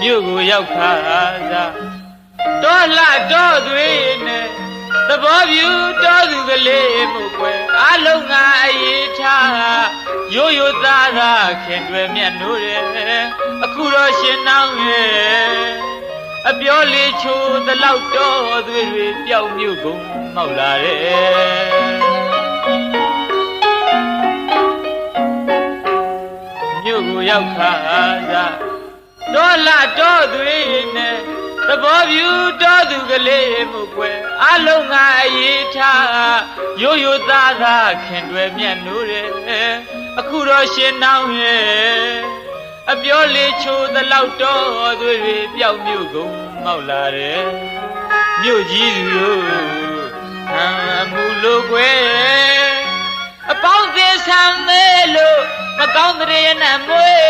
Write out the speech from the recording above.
မြို့ကိုရောက်ခါသာတော်လှတော်သွေးနဲ့သဘောပြူတော်သူကလေးမှုကွယ်အလုံးငါအေးထားရိုးရိုးသားသားခင်တွယ်မြတ်နိုးတယ်အခုတော့ရှင်နောင်းရဲ့အပြောလေးချိုးသလောက်တော်သွေးတွေပျောက်မြို့ကုန်မောက်လာတယ်မြို့ကိုရောက်ခါသာတော်လှတော်သွေးနဲ့သဘောပြူတော်သူကလေးမှုကွယ်အလုံးငါအေးထားရိုးရိုးသားသားခင်တွယ်မြတ်နိုးတယ်အခုတော့ရှင်နောင်းရဲ့အပြောလေးချိုးသလောက်တော်သွေးတွေပျောက်မြို့ကုန်မောက်လာတယ်မြို့ကြီးသူတို့ဟမ်မူလို့ကွယ်အပေါင်းသင်ဆံမဲလို့မကောင်းတဲ့နဲ့မွေး